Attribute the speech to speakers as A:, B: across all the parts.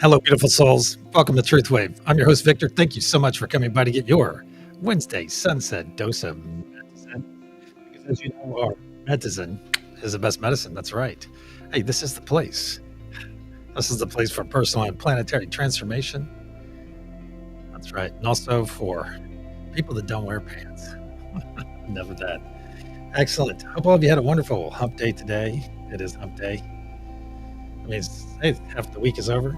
A: Hello, beautiful souls. Welcome to TruthWave. I'm your host, Victor. Thank you so much for coming by to get your Wednesday sunset dose of medicine. Because as you know, our medicine is the best medicine. That's right. Hey, this is the place. This is the place for personal and planetary transformation. That's right. And also for people that don't wear pants. Enough of that. Excellent. Hope all of you had a wonderful hump day today. It is hump day. I mean, hey, half the week is over.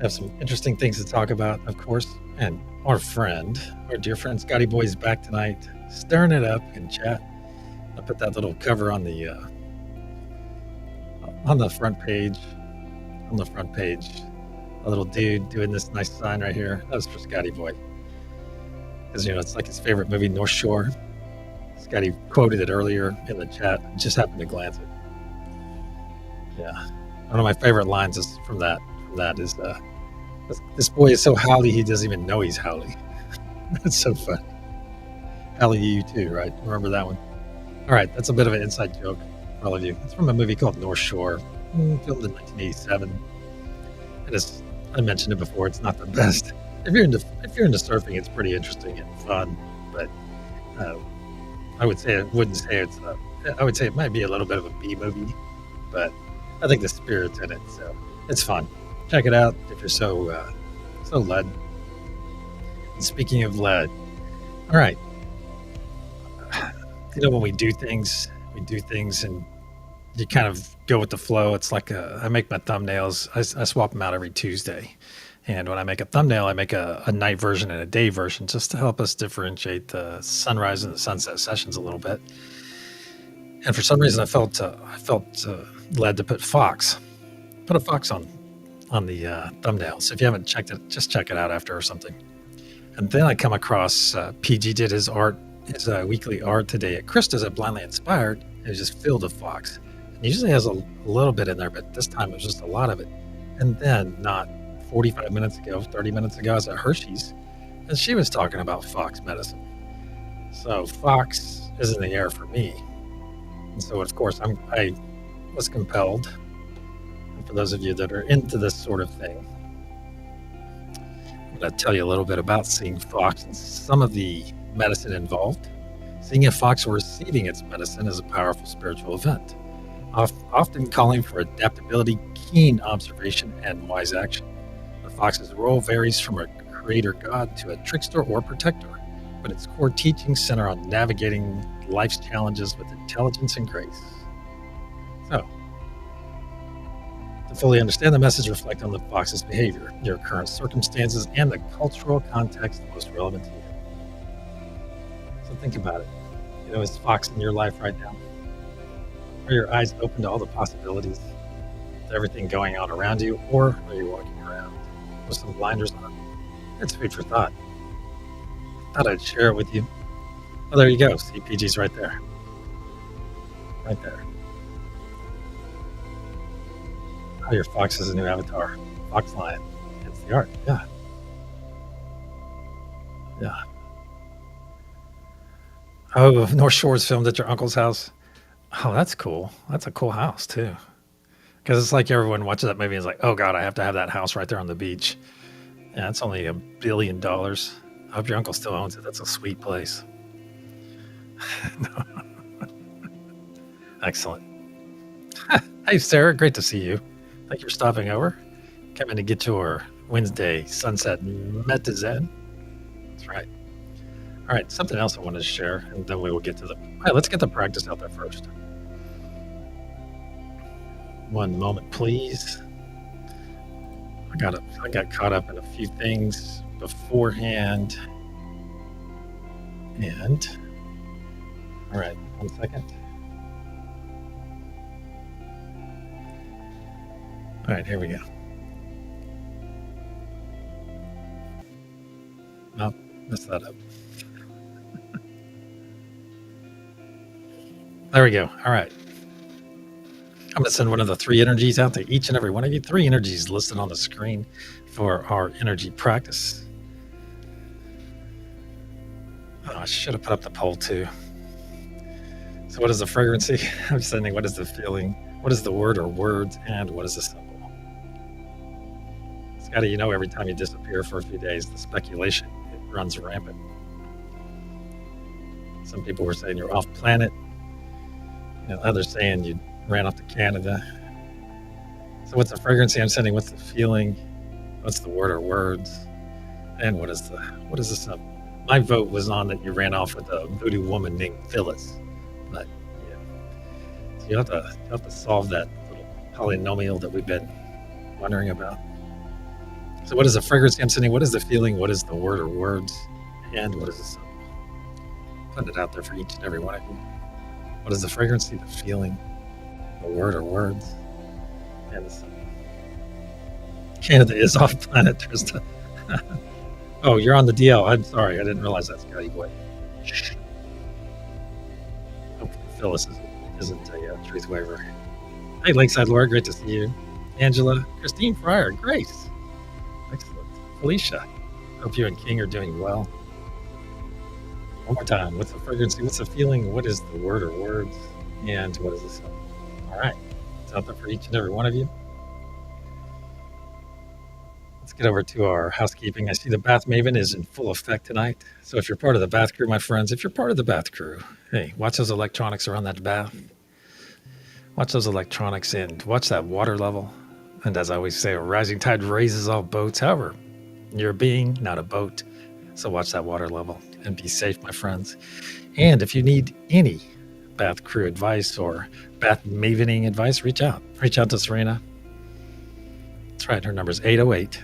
A: Have some interesting things to talk about, of course. And our dear friend Scotty Boy is back tonight, stirring it up in chat. I put that little cover on the front page. On the front page, a little dude doing this nice sign right here. That was for Scotty Boy, because it's like his favorite movie, North Shore. Scotty quoted it earlier in the chat. I just happened to glance at it. Yeah, one of my favorite lines is from that. Is this boy is so howly he doesn't even know he's howly. That's so funny. Howly you too, right? Remember that one? All right, that's a bit of an inside joke for all of you. It's from a movie called North Shore, filmed in 1987. And I mentioned it before, it's not the best. If you're into surfing, it's pretty interesting and fun. But I would say I would say it might be a little bit of a B movie, but I think the spirit's in it, so it's fun. Check it out if you're so led. And speaking of lead, all right. When we do things and you kind of go with the flow. It's like I make my thumbnails. I swap them out every Tuesday. And when I make a thumbnail, I make a night version and a day version just to help us differentiate the sunrise and the sunset sessions a little bit. And for some reason, I felt led to put a fox on the thumbnail. So if you haven't checked it, just check it out after or something. And then I come across PG did his weekly art today at Krista's at Blindly Inspired. It was just filled with fox. And usually has a little bit in there, but this time it was just a lot of it. And then not 30 minutes ago, I was at Hershey's, and she was talking about fox medicine. So fox is in the air for me. And so, of course, I was compelled. And for those of you that are into this sort of thing, I'm going to tell you a little bit about seeing fox and some of the medicine involved. Seeing a fox or receiving its medicine is a powerful spiritual event, often calling for adaptability, keen observation, and wise action. The fox's role varies from a creator god to a trickster or protector, but its core teachings center on navigating life's challenges with intelligence and grace. So, to fully understand the message, reflect on the fox's behavior, your current circumstances, and the cultural context most relevant to you. So think about it. Is fox in your life right now? Are your eyes open to all the possibilities, to everything going on around you, or are you walking around with some blinders on? It's food for thought. Thought I'd share it with you. Well, there you go. CPG's right there. Right there. Oh, your fox is a new avatar. Fox lion. It's the art. Yeah. Yeah. Oh, North Shore's filmed at your uncle's house. Oh, that's cool. That's a cool house too. Because it's like everyone watches that movie and is like, oh God, I have to have that house right there on the beach. Yeah, it's only $1 billion. I hope your uncle still owns it. That's a sweet place. Excellent. Hey, Sarah, great to see you. Thank you for stopping over. Coming to get your Wednesday sunset medicine. That's right. All right, something else I wanted to share, and then we will get to all right, let's get the practice out there first. One moment, please. I got caught up in a few things beforehand. And, all right, 1 second. All right, here we go. Nope, messed that up. There we go. All right. I'm going to send one of the 3 energies out to each and every one of you. 3 energies listed on the screen for our energy practice. Oh, I should have put up the poll too. So what is the fragrancy? I'm sending what is the feeling? What is the word or words? And what is the symbol? Scotty, you know, every time you disappear for a few days, the speculation, it runs rampant. Some people were saying you're off planet. Others saying you ran off to Canada. So what's the fragrance I'm sending? What's the feeling? What's the word or words? And what is this? My vote was on that you ran off with a voodoo woman named Phyllis. But yeah, so you have to solve that little polynomial that we've been wondering about. So what is the fragrance I'm sending? What is the feeling? What is the word or words? And what is the symbol? Putting it out there for each and every one of you. What is the fragrance? The feeling, the word or words, and the symbol. Canada is off planet, Trista. Oh, you're on the DL. I'm sorry. I didn't realize that, Scotty boy. Shh. Hopefully Phyllis isn't a truth waver. Hey, Lakeside Laura. Great to see you. Angela. Christine Fryer. Grace. Excellent. Felicia. Hope you and King are doing well. One more time. What's the fragrance? What's the feeling? What is the word or words? And what is the symbol? All right. It's out there for each and every one of you. Let's get over to our housekeeping. I see the Bath Maven is in full effect tonight. So if you're part of the Bath crew, my friends, if you're part of the Bath crew, hey, watch those electronics around that bath. Watch those electronics and watch that water level. And as I always say, a rising tide raises all boats. However, you're a being, not a boat. So watch that water level and be safe, my friends. And if you need any Bath crew advice or Bath Mavening advice, reach out. Reach out to Serena. That's right. Her number is 808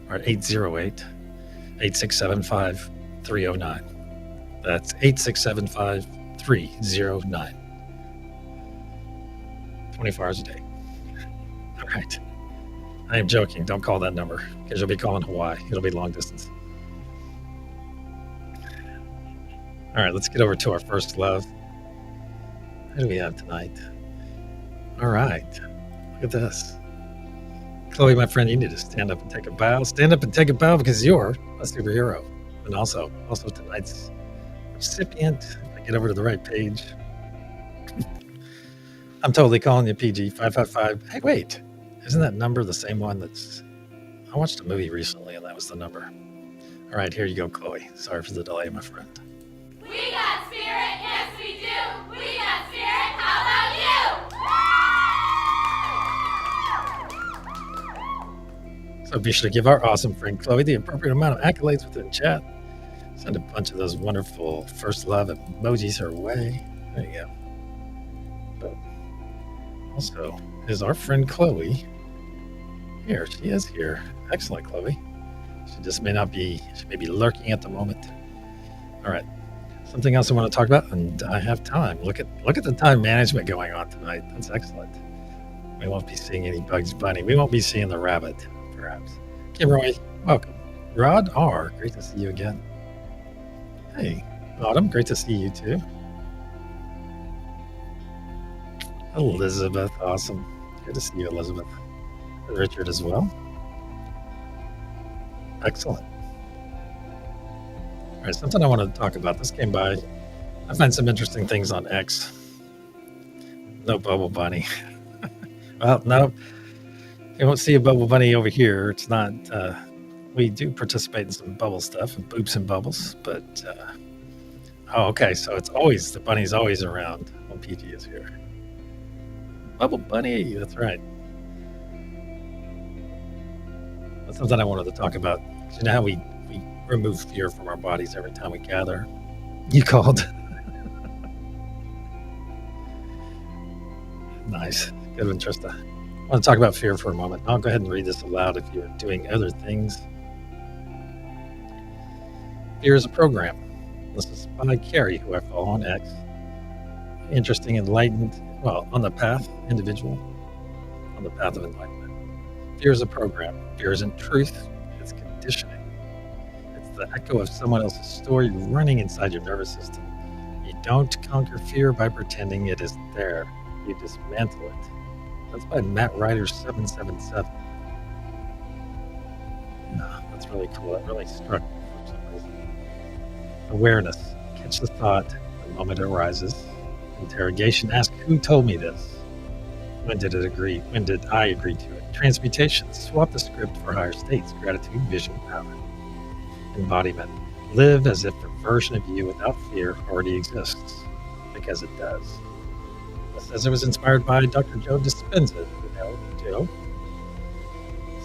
A: or 808-8675-309. That's 8675-309. 24 hours a day. All right. I am joking. Don't call that number because you'll be calling Hawaii. It'll be long distance. All right, let's get over to our first love. What do we have tonight? All right. Look at this. Chloe, my friend, you need to stand up and take a bow. Stand up and take a bow because you're a superhero. And also tonight's recipient. If I get over to the right page. I'm totally calling you PG 555. Hey, wait. Isn't that number the same one that's... I watched a movie recently and that was the number. All right, here you go, Chloe. Sorry for the delay, my friend.
B: We got spirit, yes we do. We got spirit, how about you?
A: So be sure to give our awesome friend Chloe the appropriate amount of accolades within chat. Send a bunch of those wonderful first love emojis her way. There you go. But also, is our friend Chloe here? She is here. Excellent, Chloe. She may be lurking at the moment. All right. Something else I want to talk about, and I have time. Look at the time management going on tonight. That's excellent. We won't be seeing any Bugs Bunny. We won't be seeing the rabbit, perhaps. Kim Roy, welcome. Rod R, great to see you again. Hey, Autumn, great to see you too. Elizabeth, awesome. Good to see you, Elizabeth. And Richard as well. Excellent. All right, something I wanted to talk about. This came by. I find some interesting things on X. No Bubble Bunny. Well, no. You won't see a Bubble Bunny over here. It's not. We do participate in some bubble stuff and boops and bubbles, but. Oh, okay. So it's always, the bunny's always around when PG is here. Bubble Bunny, that's right. That's something I wanted to talk about. You know how we remove fear from our bodies every time we gather? You called. Nice. Good one, Trista. I want to talk about fear for a moment. I'll go ahead and read this aloud if you're doing other things. Fear is a program. This is by Carrie, who I follow on X. Interesting, enlightened, well, on the path, individual, on the path of enlightenment. Fear is a program. Fear isn't truth, it's conditioning. It's the echo of someone else's story running inside your nervous system. You don't conquer fear by pretending it isn't there. You dismantle it. That's by Matt Ryder 777. Yeah, that's really cool. That really struck me for some reason. Awareness. Catch the thought the moment it arises. Interrogation. Ask, who told me this? When did it agree? When did I agree to it? Transmutation. Swap the script for higher states. Gratitude, vision, power. Embodiment. Live as if the version of you without fear already exists, because it does. It says it was inspired by Dr. Joe Dispenza. Joe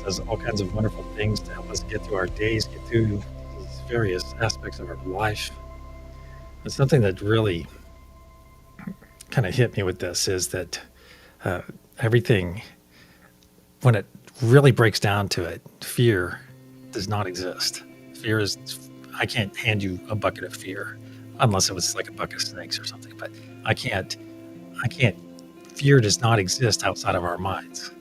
A: says all kinds of wonderful things to help us get through our days, get through these various aspects of our life. And something that really kind of hit me with this is that everything, when it really breaks down to it, fear does not exist. Fear is, I can't hand you a bucket of fear, unless it was like a bucket of snakes or something, but I can't, fear does not exist outside of our minds.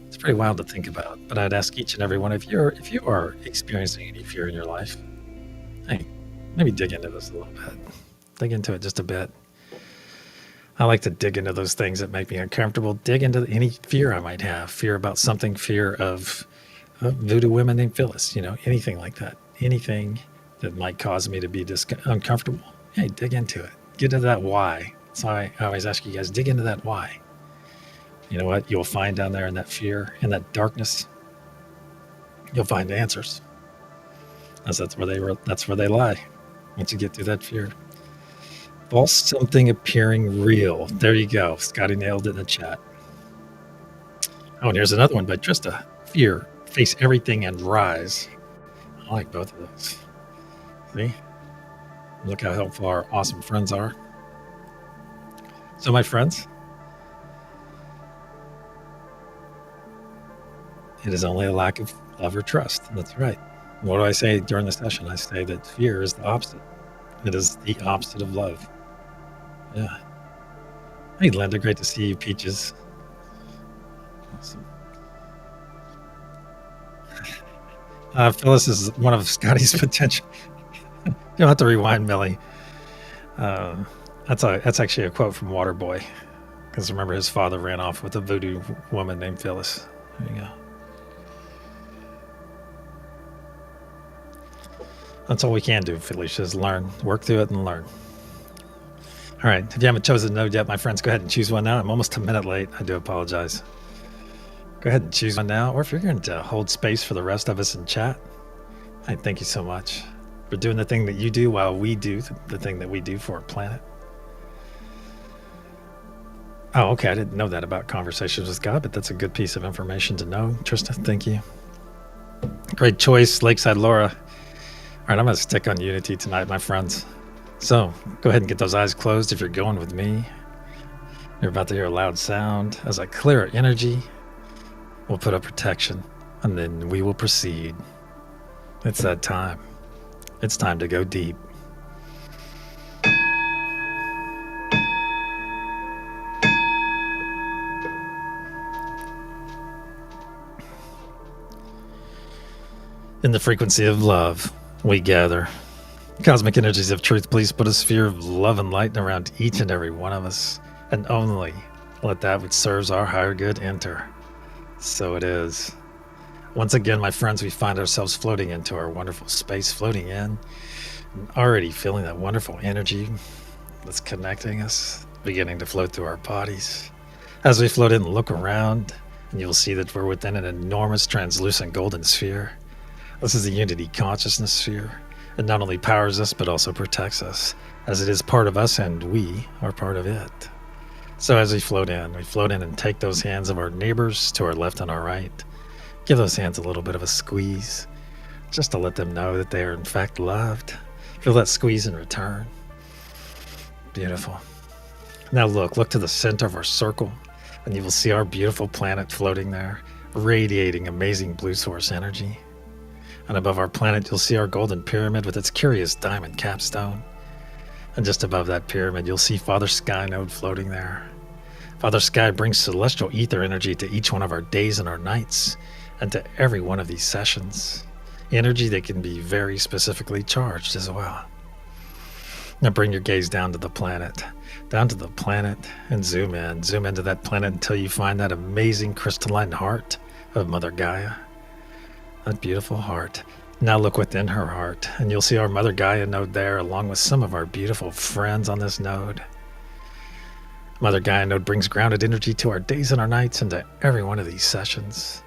A: It's pretty wild to think about, but I'd ask each and every one of you, if you are experiencing any fear in your life, hey, maybe dig into this a little bit. Dig into it just a bit. I like to dig into those things that make me uncomfortable. Dig into any fear I might have. Fear about something, fear of voodoo women named Phyllis, anything like that. Anything that might cause me to be uncomfortable. Hey, dig into it. Get into that why. So I always ask you guys, dig into that why. You know what? You'll find down there in that fear, in that darkness, you'll find answers. That's where they lie. Once you get through that fear. False something appearing real. There you go. Scotty nailed it in the chat. Oh, and here's another one by Trista. Fear. Face everything and rise. I like both of those. See? Look how helpful our awesome friends are. So, my friends, it is only a lack of love or trust. That's right. What do I say during the session? I say that fear is the opposite. It is the opposite of love. Yeah. Hey, Linda, great to see you, Peaches. Awesome. Phyllis is one of Scotty's potential. You'll have to rewind, Millie. That's actually a quote from Waterboy. Because remember, his father ran off with a voodoo woman named Phyllis. There you go. That's all we can do, Felicia, is learn. Work through it and learn. All right. If you haven't chosen a node yet, my friends, go ahead and choose one now. I'm almost a minute late. I do apologize. Go ahead and choose one now. Or if you're going to hold space for the rest of us in chat, I thank you so much for doing the thing that you do while we do the thing that we do for our planet. Oh, okay. I didn't know that about Conversations with God, but that's a good piece of information to know. Tristan, thank you. Great choice, Lakeside Laura. All right, I'm going to stick on unity tonight, my friends. So go ahead and get those eyes closed if you're going with me. You're about to hear a loud sound. As I clear our energy, we'll put up protection, and then we will proceed. It's that time. It's time to go deep. In the frequency of love, we gather. Cosmic energies of truth, please put a sphere of love and light around each and every one of us, and only let that which serves our higher good enter. So it is. Once again, my friends, we find ourselves floating into our wonderful space, floating in, and already feeling that wonderful energy that's connecting us, beginning to float through our bodies. As we float in and look around, and you'll see that we're within an enormous translucent golden sphere. This is the unity consciousness sphere. It not only powers us, but also protects us, as it is part of us and we are part of it. So as we float in and take those hands of our neighbors to our left and our right. Give those hands a little bit of a squeeze, just to let them know that they are in fact loved. Feel that squeeze in return. Beautiful. Now look to the center of our circle, and you will see our beautiful planet floating there, radiating amazing blue source energy. And above our planet, you'll see our golden pyramid with its curious diamond capstone. And just above that pyramid, you'll see Father Sky Node floating there. Father Sky brings celestial ether energy to each one of our days and our nights, and to every one of these sessions. Energy that can be very specifically charged as well. Now bring your gaze down to the planet, and zoom into that planet until you find that amazing crystalline heart of Mother Gaia. That beautiful heart. Now look within her heart, and you'll see our Mother Gaia node there, along with some of our beautiful friends on this node. Mother Gaia node brings grounded energy to our days and our nights and to every one of these sessions.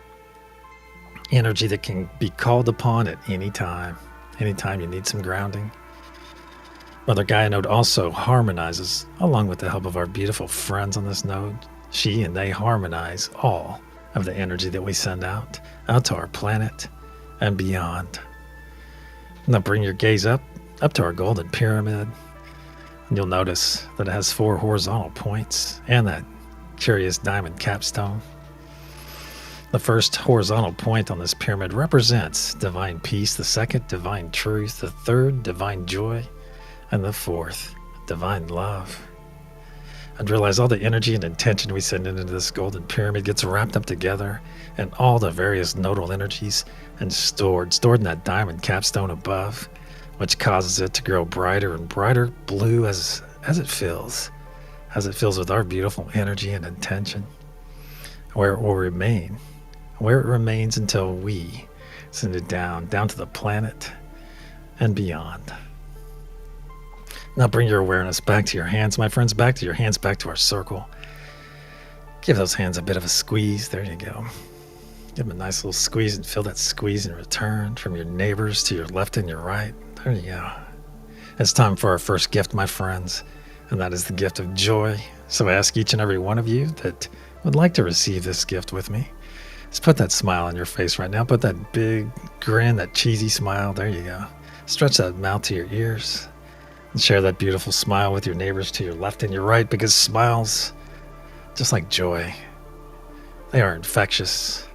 A: Energy that can be called upon at any time you need some grounding. Mother Gaia node also harmonizes, along with the help of our beautiful friends on this node. She and they harmonize all of the energy that we send out to our planet and beyond. Now bring your gaze up to our golden pyramid. And you'll notice that it has 4 horizontal points and that curious diamond capstone. The first horizontal point on this pyramid represents divine peace, the second, divine truth, the third, divine joy, and the fourth, divine love. And realize all the energy and intention we send into this golden pyramid gets wrapped up together and all the various nodal energies and stored in that diamond capstone above, which causes it to grow brighter and brighter blue as it fills with our beautiful energy and intention, where it will remain, where it remains until we send it down to the planet and beyond. Now bring your awareness back to your hands, my friends, back to your hands, back to our circle. Give those hands a bit of a squeeze. There you go. Give them a nice little squeeze and feel that squeeze in return from your neighbors to your left and your right. There you go. It's time for our first gift, my friends, and that is the gift of joy. So I ask each and every one of you that would like to receive this gift with me. Just put that smile on your face right now. Put that big grin, that cheesy smile. There you go. Stretch that mouth to your ears. And share that beautiful smile with your neighbors to your left and your right, because smiles, just like joy, they are infectious.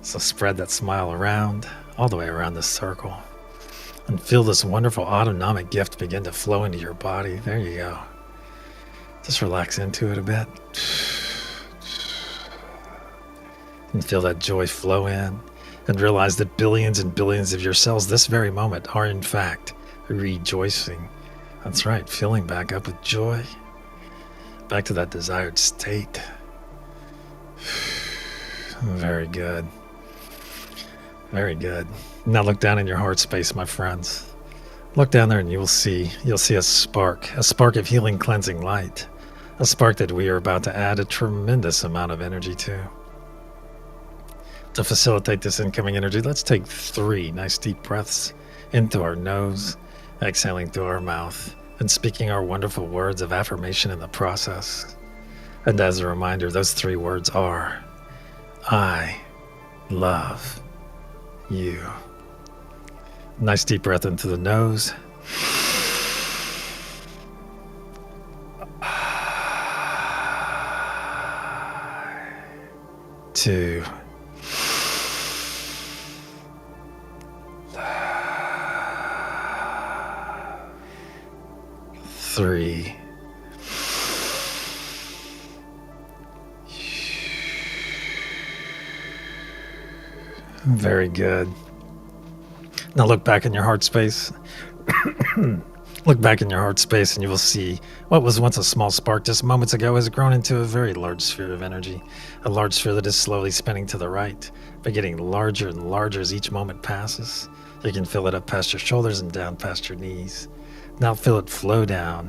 A: So spread that smile around, all the way around this circle, and feel this wonderful autonomic gift begin to flow into your body. There you go. Just relax into it a bit. And feel that joy flow in, and realize that billions and billions of your cells this very moment are in fact rejoicing. That's right, filling back up with joy, back to that desired state. Very good. Very good. Now look down in your heart space, my friends. Look down there and you'll see a spark of healing, cleansing light, a spark that we are about to add a tremendous amount of energy to. To facilitate this incoming energy, let's take 3 nice deep breaths into our nose, exhaling through our mouth, and speaking our wonderful words of affirmation in the process. And as a reminder, those 3 words are, I love you. Nice deep breath into the nose. 2. Three. Very good. Now look back in your heart space. Look back in your heart space and you will see what was once a small spark just moments ago has grown into a very large sphere of energy. A large sphere that is slowly spinning to the right, but getting larger and larger as each moment passes. You can feel it up past your shoulders and down past your knees. Now feel it flow down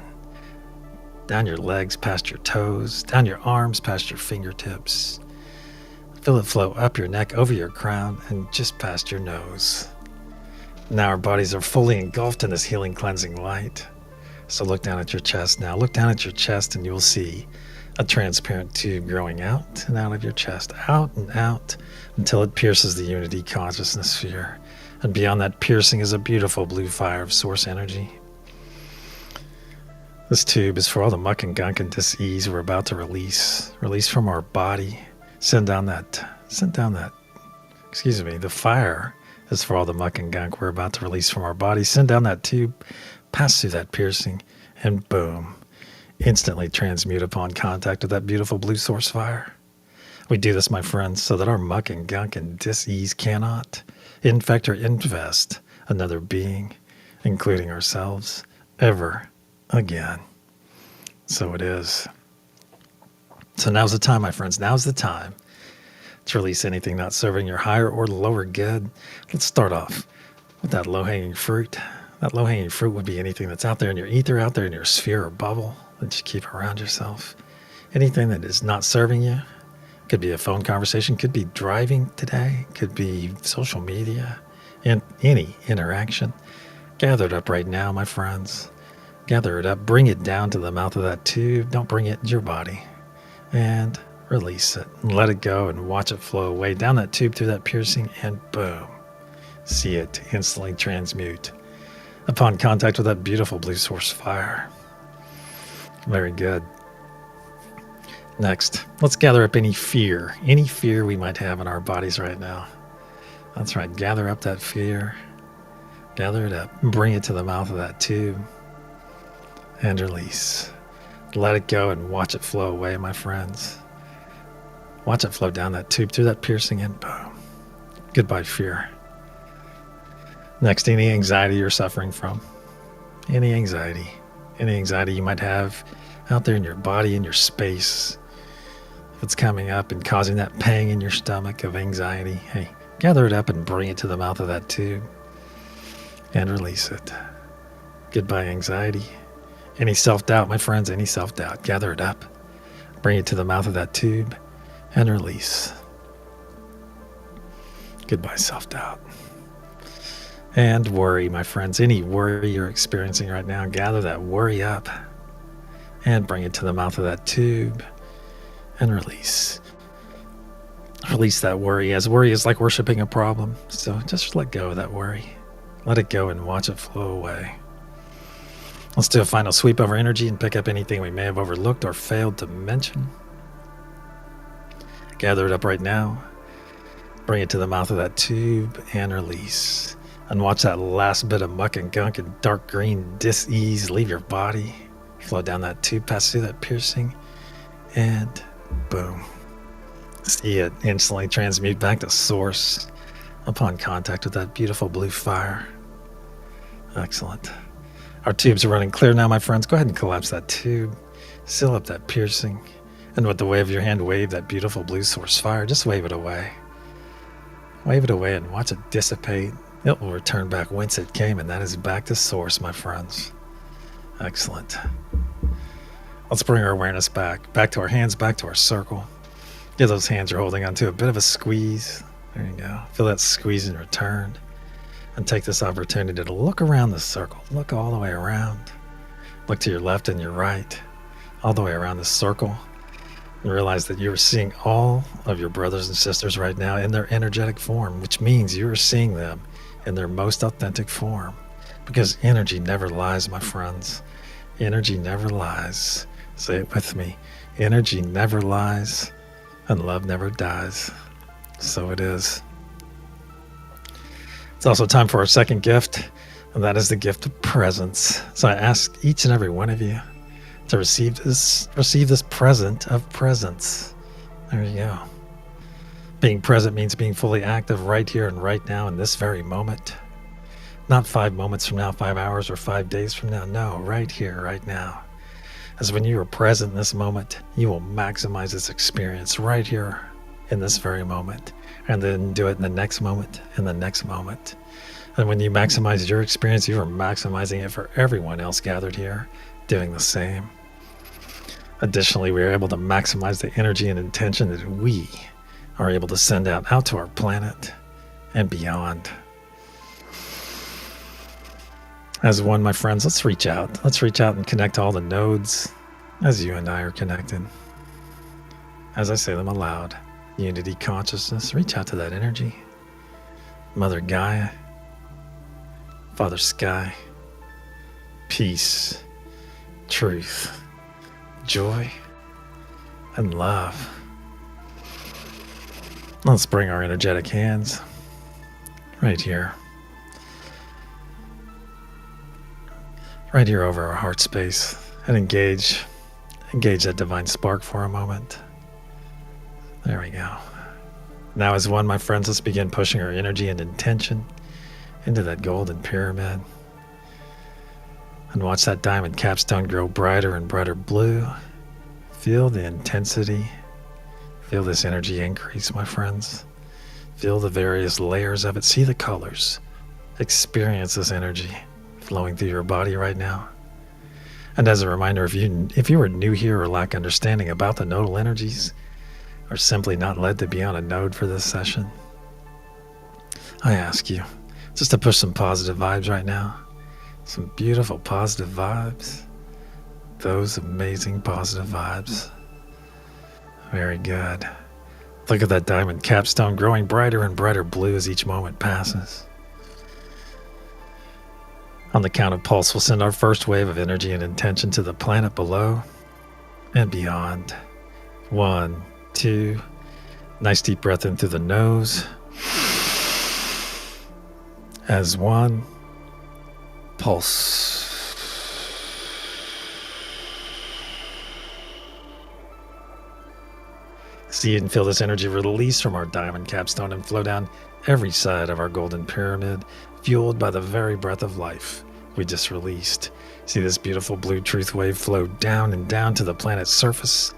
A: your legs, past your toes, down your arms, past your fingertips. Feel it flow up your neck, over your crown, and just past your nose. Now our bodies are fully engulfed in this healing, cleansing light. So look down at your chest now. Look down at your chest and you will see a transparent tube growing out and out of your chest, out and out, until it pierces the unity consciousness sphere. And beyond that piercing is a beautiful blue fire of source energy. This tube is for all the muck and gunk and dis-ease we're about to release from our body. The fire is for all the muck and gunk we're about to release from our body. Send down that tube, pass through that piercing, and boom, instantly transmute upon contact with that beautiful blue source fire. We do this, my friends, so that our muck and gunk and dis-ease cannot infect or invest another being, including ourselves, ever again. So it is. So now's the time, my friends. Now's the time to release anything not serving your higher or lower good. Let's start off with that low-hanging fruit. That low-hanging fruit would be anything that's out there in your ether, out there in your sphere or bubble that you keep around yourself. anything that is not serving you. Could be a phone conversation, could be driving today, could be social media, and any interaction. Gather it up right now, my friends. Gather it up, bring it down to the mouth of that tube. Don't bring it into your body. And release it. And let it go and watch it flow away down that tube through that piercing, and boom. See it instantly transmute upon contact with that beautiful blue source fire. Very good. Next, let's gather up any fear we might have in our bodies right now. That's right, gather up that fear. Gather it up, bring it to the mouth of that tube, and release. Let it go and watch it flow away, my friends. Watch it flow down that tube through that piercing, and boom. Goodbye, fear. Next, any anxiety you're suffering from. Any anxiety you might have out there in your body, in your space. If it's coming up and causing that pang in your stomach of anxiety, hey, gather it up and bring it to the mouth of that tube and release it. Goodbye, anxiety. Any self-doubt, my friends, any self-doubt, gather it up, bring it to the mouth of that tube and release. Goodbye, self-doubt. And worry, my friends, any worry you're experiencing right now, gather that worry up and bring it to the mouth of that tube and release. Release that worry, as worry is like worshiping a problem. So just let go of that worry. Let it go and watch it flow away. Let's do a final sweep of our energy and pick up anything we may have overlooked or failed to mention. Gather it up right now. Bring it to the mouth of that tube and release. And watch that last bit of muck and gunk and dark green dis-ease leave your body. Flow down that tube, pass through that piercing, and boom. See it instantly transmute back to source upon contact with that beautiful blue fire. Excellent. Our tubes are running clear now, my friends. Go ahead and collapse that tube. Seal up that piercing. And with the wave of your hand, wave that beautiful blue source fire. Just wave it away. Wave it away and watch it dissipate. It will return back whence it came, and that is back to source, my friends. Excellent. Let's bring our awareness back to our hands, back to our circle. Give those hands you're holding onto a bit of a squeeze. There you go. Feel that squeeze in return. And take this opportunity to look around the circle. Look all the way around. Look to your left and your right, all the way around the circle. And realize that you're seeing all of your brothers and sisters right now in their energetic form, which means you're seeing them in their most authentic form. Because energy never lies, my friends. Energy never lies. Say it with me. Energy never lies, and love never dies. So it is. It's also time for our second gift, and that is the gift of presence. So I ask each and every one of you to receive this present of presence. There you go. Being present means being fully active right here and right now in this very moment. Not 5 moments from now, 5 hours, or 5 days from now. No, right here, right now. As when you are present in this moment, you will maximize this experience right here in this very moment. And then do it in the next moment, and the next moment. And when you maximize your experience, you are maximizing it for everyone else gathered here, doing the same. Additionally, we are able to maximize the energy and intention that we are able to send out to our planet and beyond. As one, my friends, let's reach out. Let's reach out and connect all the nodes as you and I are connected. As I say them aloud, unity consciousness, reach out to that energy. Mother Gaia, Father Sky, peace, truth, joy, and love. Let's bring our energetic hands right here over our heart space, and engage that divine spark for a moment. There we go. Now as one, my friends, let's begin pushing our energy and intention into that golden pyramid. And watch that diamond capstone grow brighter and brighter blue. Feel the intensity. Feel this energy increase, my friends. Feel the various layers of it. See the colors. Experience this energy flowing through your body right now. And as a reminder, if you are new here or lack understanding about the nodal energies, or simply not led to be on a node for this session, I ask you just to push some positive vibes right now. Some beautiful positive vibes. Those amazing positive vibes. Very good. Look at that diamond capstone growing brighter and brighter blue as each moment passes. On the count of pulse, we'll send our first wave of energy and intention to the planet below and beyond. 1, 2. Nice deep breath in through the nose. As 1. Pulse. See and feel this energy release from our diamond capstone and flow down every side of our golden pyramid, fueled by the very breath of life we just released. See this beautiful blue truth wave flow down and down to the planet's surface.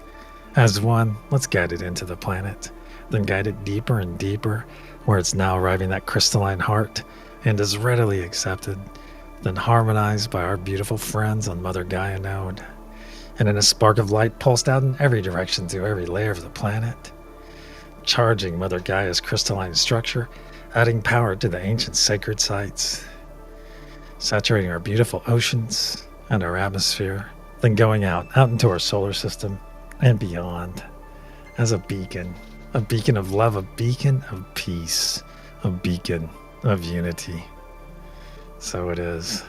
A: As 1, let's guide it into the planet, then guide it deeper and deeper, where it's now arriving at crystalline heart and is readily accepted, then harmonized by our beautiful friends on Mother Gaia node. And in a spark of light pulsed out in every direction through every layer of the planet, charging Mother Gaia's crystalline structure, adding power to the ancient sacred sites, saturating our beautiful oceans and our atmosphere, then going out into our solar system and beyond as a beacon of love, a beacon of peace, a beacon of unity. So it is.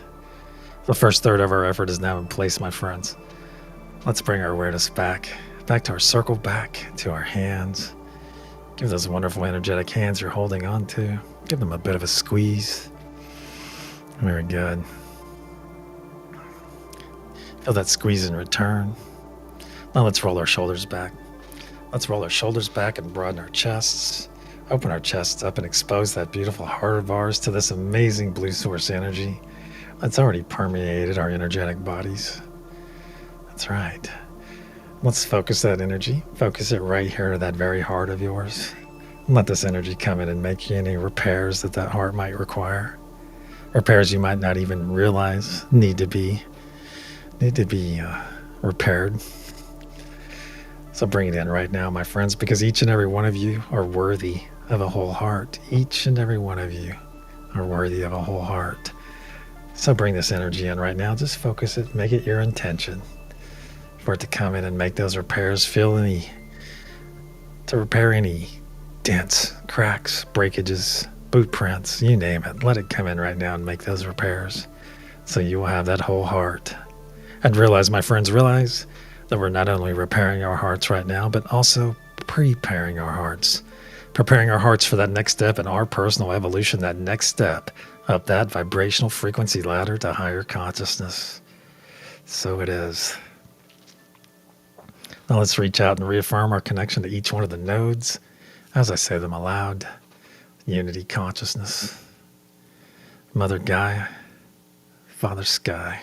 A: The first third of our effort is now in place, my friends. Let's bring our awareness back to our circle, back to our hands. Give those wonderful energetic hands you're holding on to. Give them a bit of a squeeze. Very good. Feel that squeeze in return. Now let's roll our shoulders back. Let's roll our shoulders back and broaden our chests. Open our chests up and expose that beautiful heart of ours to this amazing blue source energy that's already permeated our energetic bodies. That's right. Let's focus that energy. Focus it right here to that very heart of yours. And let this energy come in and make any repairs that heart might require. Repairs you might not even realize need to be repaired. So bring it in right now, my friends, because each and every one of you are worthy of a whole heart. Each and every one of you are worthy of a whole heart. So bring this energy in right now. Just focus it. Make it your intention for it to come in and make those repairs. To repair any dents, cracks, breakages, boot prints, you name it. Let it come in right now and make those repairs so you will have that whole heart. And realize, my friends, that we're not only repairing our hearts right now, but also preparing our hearts. Preparing our hearts for that next step in our personal evolution, that next step up that vibrational frequency ladder to higher consciousness. So it is. Now let's reach out and reaffirm our connection to each one of the nodes as I say them aloud. Unity consciousness, Mother Gaia, Father Sky,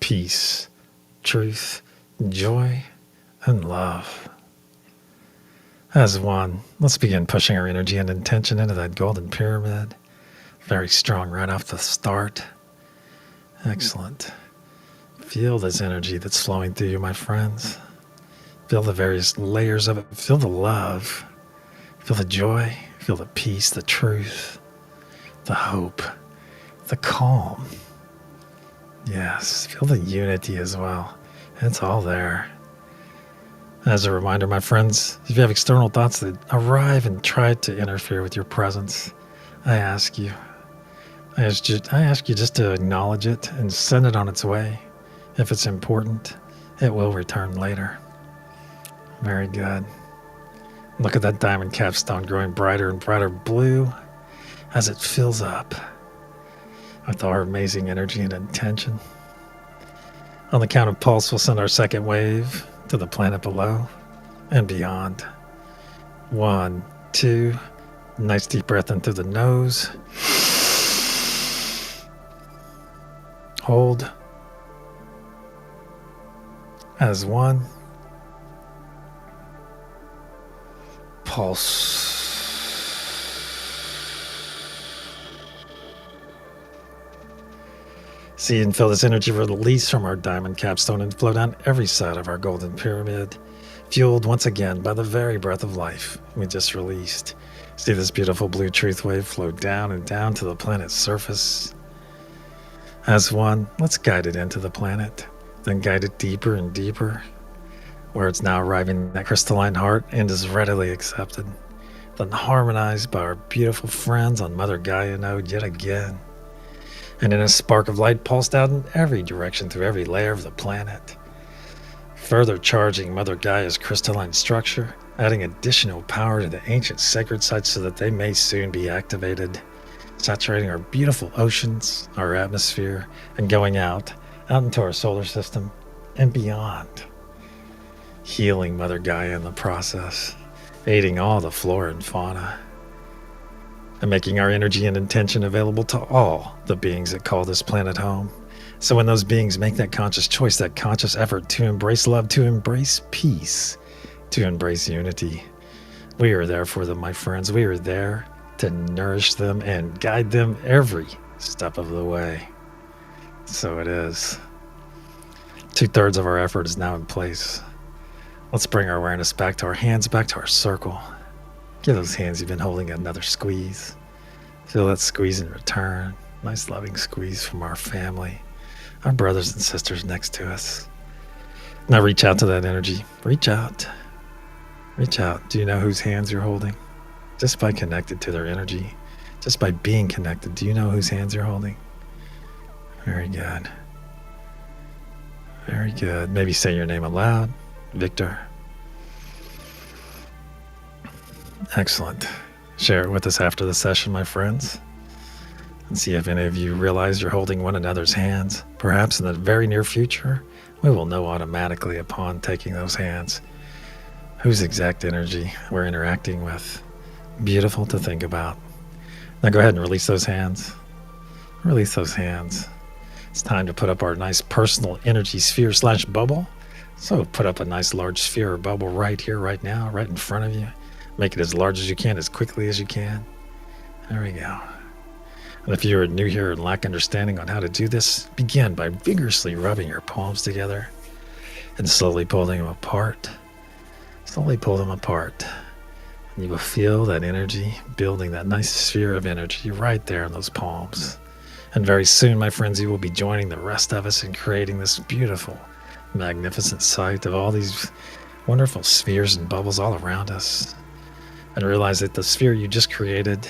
A: peace, truth, joy, and love. As 1, let's begin pushing our energy and intention into that golden pyramid. Very strong right off the start. Excellent. Feel this energy that's flowing through you, my friends. Feel the various layers of it. Feel the love. Feel the joy. Feel the peace, the truth, the hope, the calm. Yes, feel the unity as well. It's all there. As a reminder, my friends, if you have external thoughts that arrive and try to interfere with your presence, I ask you just to acknowledge it and send it on its way. If it's important, it will return later. Very good. Look at that diamond capstone growing brighter and brighter blue as it fills up with our amazing energy and intention. On the count of pulse, we'll send our second wave to the planet below and beyond. 1, 2. Nice deep breath in through the nose. Hold. As 1. Pulse. See and feel this energy release from our diamond capstone and flow down every side of our golden pyramid, fueled once again by the very breath of life we just released. See this beautiful blue truth wave flow down and down to the planet's surface. As one, let's guide it into the planet, then guide it deeper and deeper, where it's now arriving at crystalline heart and is readily accepted, then harmonized by our beautiful friends on Mother Gaia node yet again, and in a spark of light pulsed out in every direction through every layer of the planet, further charging Mother Gaia's crystalline structure, adding additional power to the ancient sacred sites so that they may soon be activated, saturating our beautiful oceans, our atmosphere, and going out into our solar system and beyond, healing Mother Gaia in the process, aiding all the flora and fauna, and making our energy and intention available to all the beings that call this planet home. So when those beings make that conscious choice, that conscious effort to embrace love, to embrace peace, to embrace unity, we are there for them, my friends. We are there to nourish them and guide them every step of the way. So it is. 2/3 of our effort is now in place. Let's bring our awareness back to our hands, back to our circle. Give those hands you've been holding another squeeze. Feel that squeeze in return. Nice loving squeeze from our family, our brothers and sisters next to us. Now reach out to that energy. Reach out. Reach out. Do you know whose hands you're holding? Just by connected to their energy, just by being connected, do you know whose hands you're holding? Very good. Very good. Maybe say your name aloud. Victor. Excellent. Share it with us after the session, my friends, and see if any of you realize you're holding one another's hands. Perhaps in the very near future, we will know automatically upon taking those hands whose exact energy we're interacting with. Beautiful to think about. Now go ahead and release those hands. Release those hands. It's time to put up our nice personal energy sphere / bubble. So put up a nice large sphere or bubble right here, right now, right in front of you. Make it as large as you can, as quickly as you can. There we go. And if you're new here and lack understanding on how to do this, begin by vigorously rubbing your palms together and slowly pulling them apart. Slowly pull them apart. And you will feel that energy building, that nice sphere of energy right there in those palms. And very soon, my friends, you will be joining the rest of us in creating this beautiful, magnificent sight of all these wonderful spheres and bubbles all around us. And realize that the sphere you just created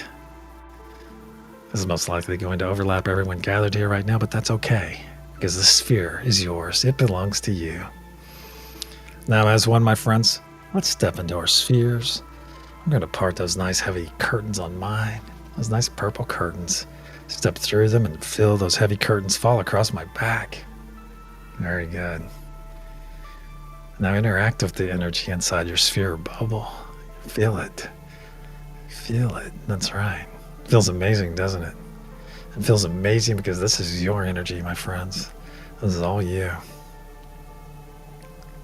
A: is most likely going to overlap everyone gathered here right now, but that's okay, because the sphere is yours. It belongs to you. Now, as one, my friends, let's step into our spheres. I'm going to part those nice heavy curtains on mine, those nice purple curtains. Step through them and feel those heavy curtains fall across my back. Very good. Now interact with the energy inside your sphere or bubble. Feel it. Feel it. That's right. It feels amazing, doesn't it? It feels amazing because this is your energy, my friends. This is all you.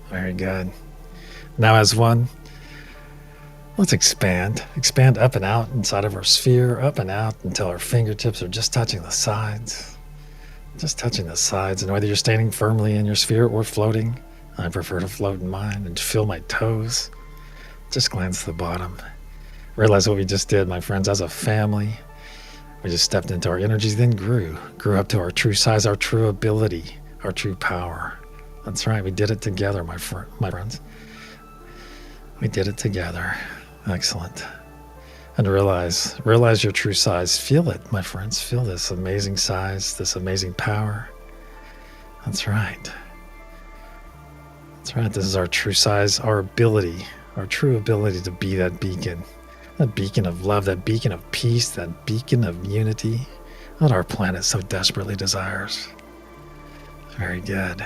A: Very good. Now as one, let's expand. Expand up and out inside of our sphere, up and out until our fingertips are just touching the sides. Just touching the sides. And whether you're standing firmly in your sphere or floating, I prefer to float in mine and feel my toes. Just glance to the bottom. Realize what we just did, my friends, as a family. We just stepped into our energies, then grew up to our true size, our true ability, our true power. That's right. We did it together, my friends. We did it together. Excellent. And realize your true size. Feel it, my friends. Feel this amazing size, this amazing power. That's right. That's right. This is our true size, our ability, our true ability to be that beacon of love, that beacon of peace, that beacon of unity that our planet so desperately desires. Very good.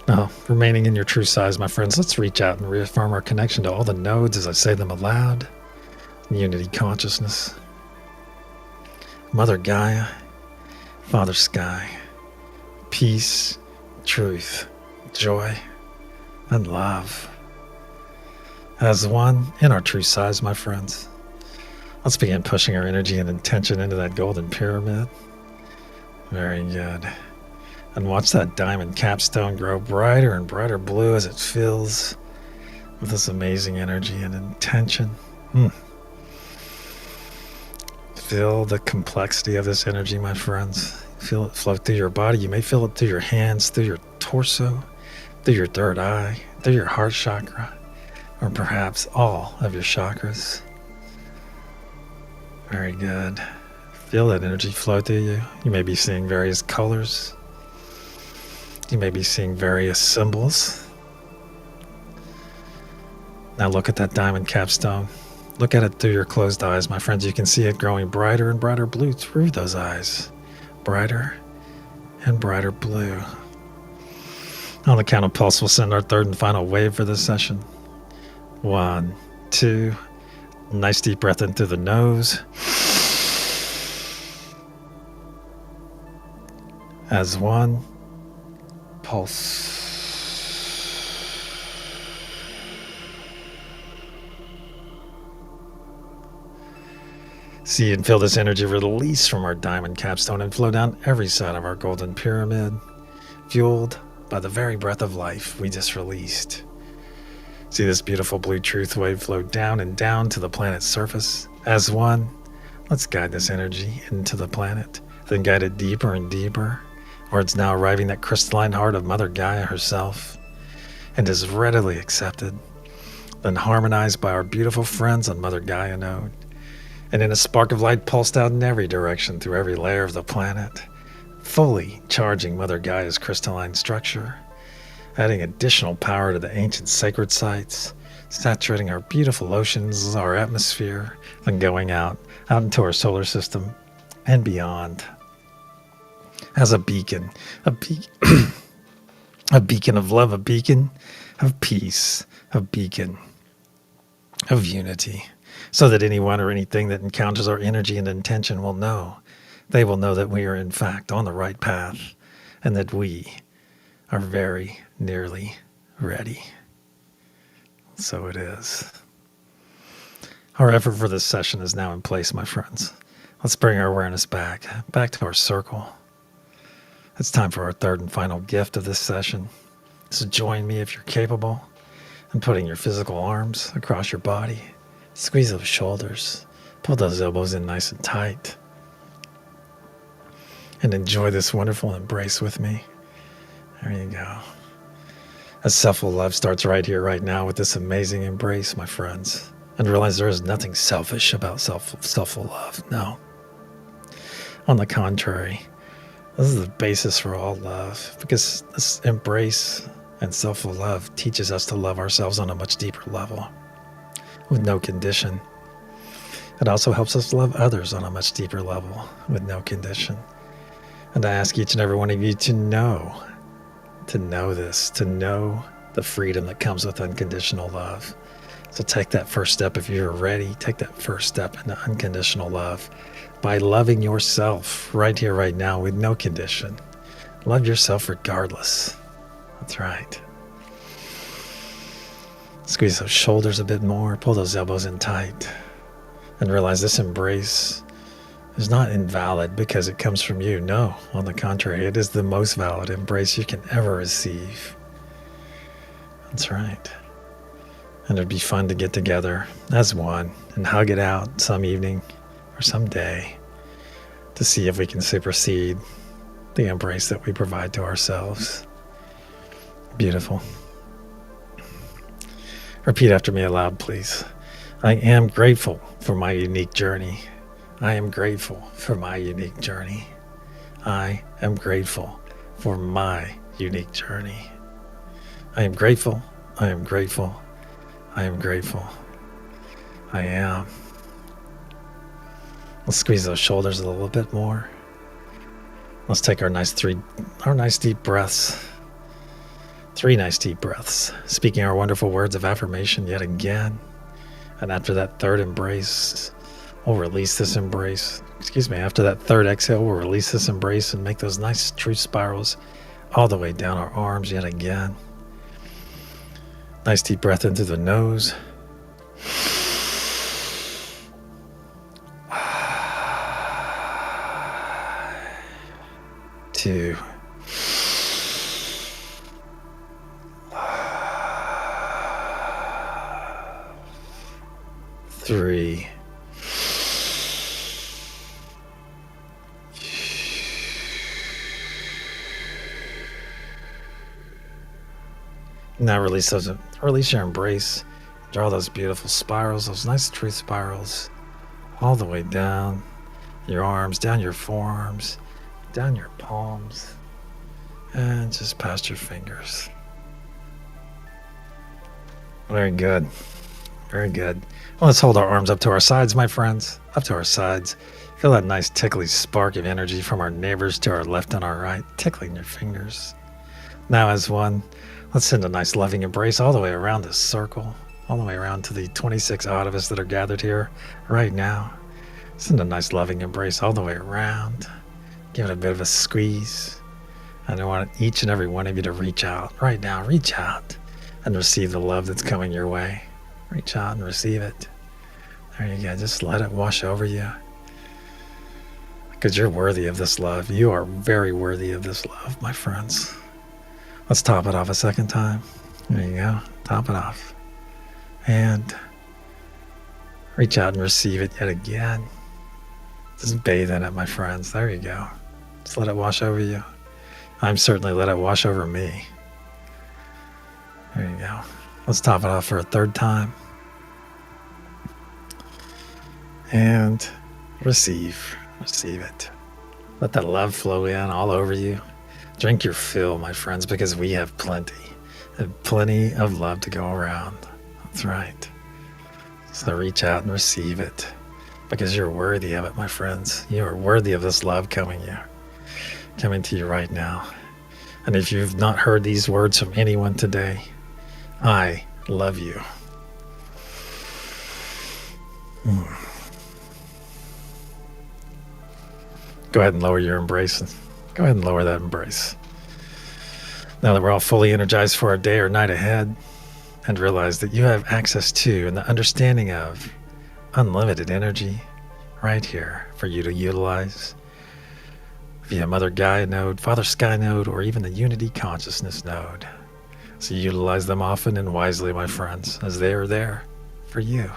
A: Now, remaining in your true size, my friends, let's reach out and reaffirm our connection to all the nodes as I say them aloud. Unity consciousness, Mother Gaia, Father Sky, peace, truth, joy, and love. As one in our true size, my friends, let's begin pushing our energy and intention into that golden pyramid. Very good. And watch that diamond capstone grow brighter and brighter blue as it fills with this amazing energy and intention. Feel the complexity of this energy, my friends. Feel it flow through your body. You may feel it through your hands, through your torso, through your third eye, through your heart chakra, or perhaps all of your chakras. Very good. Feel that energy flow through you. You may be seeing various colors. You may be seeing various symbols. Now look at that diamond capstone. Look at it through your closed eyes, my friends. You can see it growing brighter and brighter blue through those eyes. Brighter and brighter blue. On the count of pulse, we'll send our third and final wave for this session. 1, 2. Nice deep breath in through the nose. As 1. Pulse. See and feel this energy release from our diamond capstone and flow down every side of our golden pyramid, fueled by the very breath of life we just released. See this beautiful blue truth wave flow down and down to the planet's surface. As 1, let's guide this energy into the planet, then guide it deeper and deeper, where it's now arriving at crystalline heart of Mother Gaia herself, and is readily accepted, then harmonized by our beautiful friends on Mother Gaia node, and in a spark of light pulsed out in every direction through every layer of the planet, fully charging Mother Gaia's crystalline structure, adding additional power to the ancient sacred sites, saturating our beautiful oceans, our atmosphere, then going out into our solar system and beyond. As a beacon a beacon of love, a beacon of peace, a beacon of unity, so that anyone or anything that encounters our energy and intention will know. They will know that we are in fact on the right path and that we are very nearly ready. So it is. Our effort for this session is now in place, my friends. Let's bring our awareness back to our circle. It's time for our third and final gift of this session. So join me if you're capable in putting your physical arms across your body. Squeeze those shoulders. Pull those elbows in nice and tight. And enjoy this wonderful embrace with me. There you go. As self-full love starts right here, right now with this amazing embrace, my friends. And realize there is nothing selfish about self-full love. No. On the contrary, this is the basis for all love, because this embrace and self-full love teaches us to love ourselves on a much deeper level, with no condition. It also helps us love others on a much deeper level, with no condition. And I ask each and every one of you to know this, to know the freedom that comes with unconditional love. So take that first step if you're ready. Take that first step into unconditional love by loving yourself right here, right now, with no condition. Love yourself regardless. That's right. Squeeze those shoulders a bit more. Pull those elbows in tight. And realize this embrace is not invalid because it comes from you. No, on the contrary, it is the most valid embrace you can ever receive. That's right. And it'd be fun to get together as one and hug it out some evening or some day to see if we can supersede the embrace that we provide to ourselves. Beautiful. Repeat after me aloud, please. I am grateful for my unique journey. I am grateful for my unique journey. I am grateful for my unique journey. I am grateful. I am grateful. I am grateful. I am. Let's squeeze those shoulders a little bit more. Let's take our nice deep breaths. 3 nice deep breaths, speaking our wonderful words of affirmation yet again. And after that third embrace, we'll release this embrace. After that third exhale, we'll release this embrace and make those nice truth spirals all the way down our arms yet again. Nice deep breath in through the nose. 2, 3, now release your embrace. Draw those beautiful spirals, those nice truth spirals, all the way down your arms, down your forearms, down your palms, and just past your fingers. Very good. Very good. Well, let's hold our arms up to our sides, my friends. Up to our sides. Feel that nice tickly spark of energy from our neighbors to our left and our right, tickling your fingers. Now as one, let's send a nice loving embrace all the way around this circle, all the way around to the 26 odd of us that are gathered here right now. Send a nice loving embrace all the way around. Give it a bit of a squeeze. And I want each and every one of you to reach out right now. Reach out and receive the love that's coming your way. Reach out and receive it. There you go. Just let it wash over you. Because you're worthy of this love. You are very worthy of this love, my friends. Let's top it off a second time. There you go. Top it off. And reach out and receive it yet again. Just bathe in it, my friends. There you go. Just let it wash over you. I'm certainly let it wash over me. There you go. Let's top it off for a third time. And receive it. Let that love flow in all over you. Drink your fill, my friends, because we have plenty of love to go around. That's right. So reach out and receive it, because you're worthy of it, my friends. You are worthy of this love coming to you right now. And if you've not heard these words from anyone today, I love you. Go ahead and lower your embrace. Go ahead and lower that embrace. Now that we're all fully energized for our day or night ahead, and realize that you have access to and the understanding of unlimited energy right here for you to utilize via Mother Gaia node, Father Sky node, or even the Unity Consciousness node. So utilize them often and wisely, my friends, as they are there for you.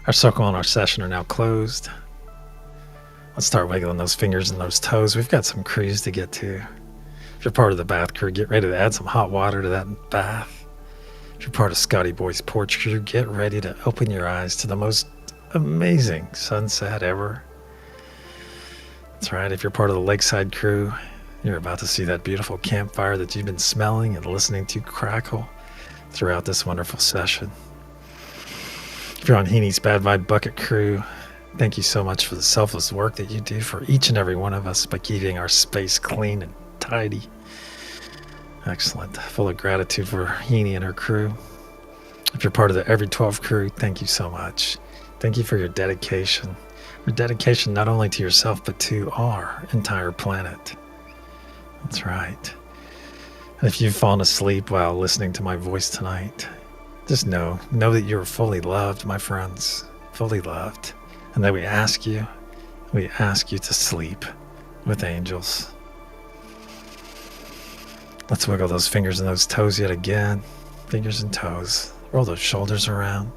A: Our circle and our session are now closed. Let's start wiggling those fingers and those toes. We've got some crews to get to. If you're part of the bath crew, get ready to add some hot water to that bath. If you're part of Scotty Boy's porch crew, get ready to open your eyes to the most amazing sunset ever. That's right. If you're part of the Lakeside crew, you're about to see that beautiful campfire that you've been smelling and listening to crackle throughout this wonderful session. If you're on Heeney's Bad Vibe Bucket crew, thank you so much for the selfless work that you do for each and every one of us by keeping our space clean and tidy. Excellent. Full of gratitude for Heaney and her crew. If you're part of the Every 12 crew, thank you so much. Thank you for your dedication. Your dedication not only to yourself, but to our entire planet. That's right. And if you've fallen asleep while listening to my voice tonight, just know that you're fully loved, my friends. Fully loved. And that we ask you to sleep with angels. Let's wiggle those fingers and those toes yet again. Fingers and toes. Roll those shoulders around.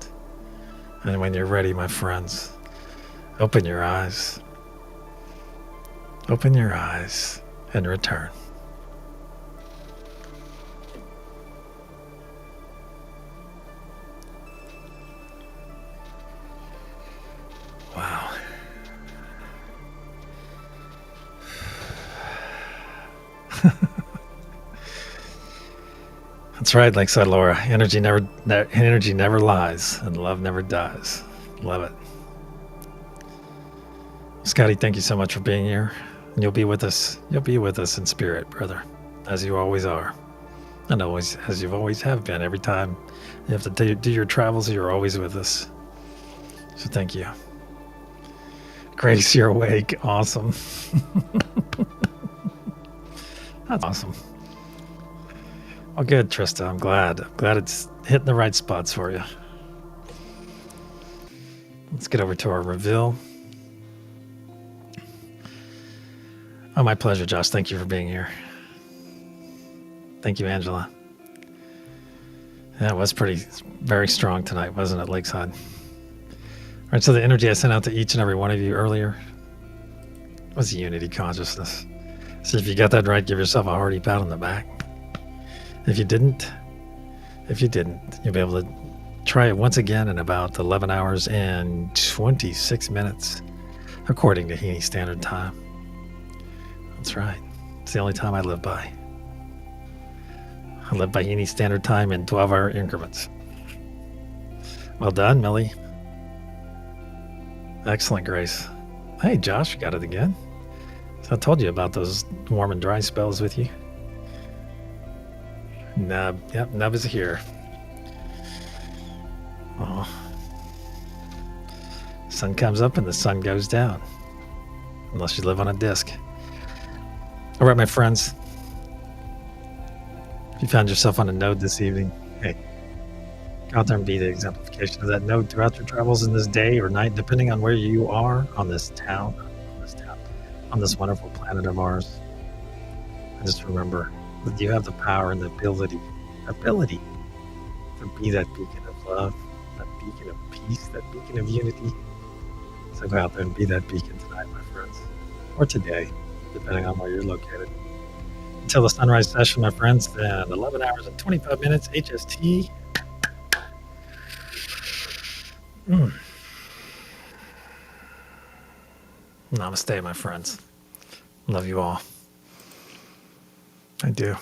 A: And when you're ready, my friends, open your eyes. Open your eyes and return. Wow. That's right, Lakeside Laura. Energy never lies, and love never dies. Love it. Scotty, thank you so much for being here. And you'll be with us. You'll be with us in spirit, brother, as you always are, and always as you've always have been. Every time you have to do your travels, you're always with us. So thank you. Grace, you're awake. Awesome. That's awesome. Well, good, Trista. I'm glad it's hitting the right spots for you. Let's get over to our reveal. Oh, my pleasure, Josh. Thank you for being here. Thank you, Angela. That was very strong tonight, wasn't it, Lakeside? All right, so the energy I sent out to each and every one of you earlier was unity consciousness. So if you got that right, give yourself a hearty pat on the back. If you didn't, you'll be able to try it once again in about 11 hours and 26 minutes, according to Heaney Standard Time. That's right. It's the only time I live by. I live by Heaney Standard Time in 12-hour increments. Well done, Millie. Excellent, Grace. Hey, Josh, you got it again. So I told you about those warm and dry spells with you. Nub. Yep, Nub is here. Oh. Sun comes up and the sun goes down. Unless you live on a disc. All right, my friends. If you found yourself on a node this evening, hey, go out there and be the exemplification of that node throughout your travels in this day or night, depending on where you are on this wonderful planet of ours. And just remember that you have the power and the ability to be that beacon of love, that beacon of peace, that beacon of unity. So go out there and be that beacon tonight, my friends, or today, depending on where you're located. Until the sunrise session, my friends, then 11 hours and 25 minutes HST. Namaste, my friends. Love you all. I do.